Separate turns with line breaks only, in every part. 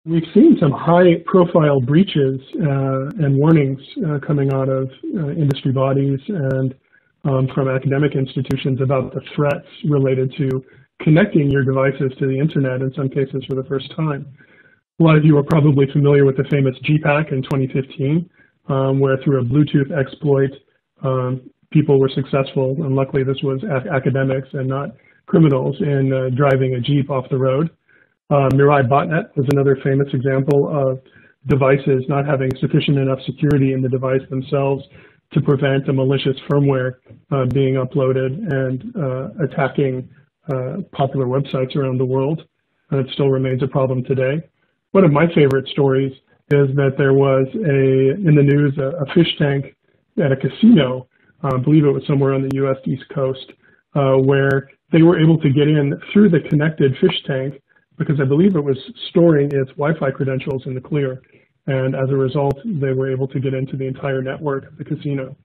We've seen some high-profile breaches and warnings coming out of industry bodies and from academic institutions about the threats related to connecting your devices to the internet, in some cases for the first time. A lot of you are probably familiar with the famous GPAC in 2015, where through a Bluetooth exploit, people were successful, and luckily this was academics and not criminals, in driving a Jeep off the road. Mirai Botnet was another famous example of devices not having sufficient enough security in the device themselves to prevent a malicious firmware being uploaded and attacking popular websites around the world. And it still remains a problem today. One of my favorite stories is that there was in the news a fish tank at a casino, I believe it was somewhere on the US East Coast, where they were able to get in through the connected fish tank because I believe it was storing its Wi-Fi credentials in the clear. And as a result, they were able to get into the entire network of the casino.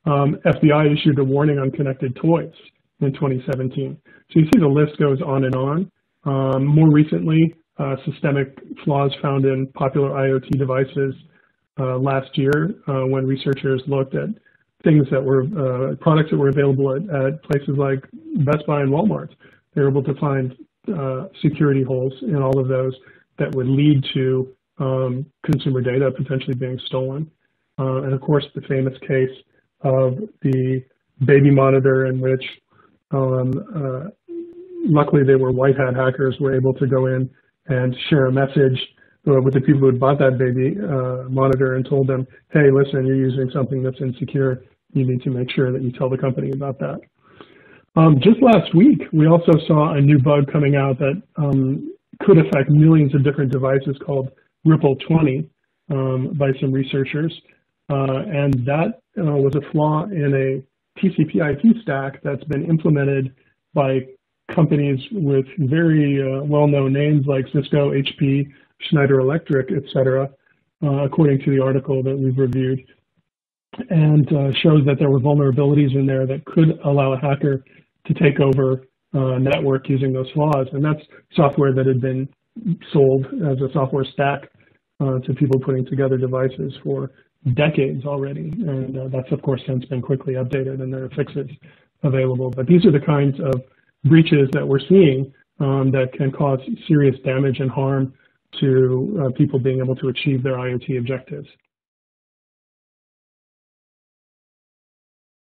FBI issued a warning on connected toys in 2017. So you see the list goes on and on. More recently, systemic flaws found in popular IoT devices last year when researchers looked at things that were, products that were available at places like Best Buy and Walmart. They were able to find security holes in all of those that would lead to consumer data potentially being stolen. And of course, the famous case of the baby monitor in which luckily they were white hat hackers were able to go in and share a message with the people who had bought that baby monitor and told them, hey, listen, you're using something that's insecure. You need to make sure that you tell the company about that. Just last week, we also saw a new bug coming out that could affect millions of different devices called Ripple 20 by some researchers. And that was a flaw in a TCP/IP stack that's been implemented by companies with very well-known names like Cisco, HP, Schneider Electric, etc., according to the article that we've reviewed, and shows that there were vulnerabilities in there that could allow a hacker to take over network using those flaws. And that's software that had been sold as a software stack to people putting together devices for decades already. And that's, of course, since been quickly updated and there are fixes available. But these are the kinds of breaches that we're seeing that can cause serious damage and harm to people being able to achieve their IoT objectives.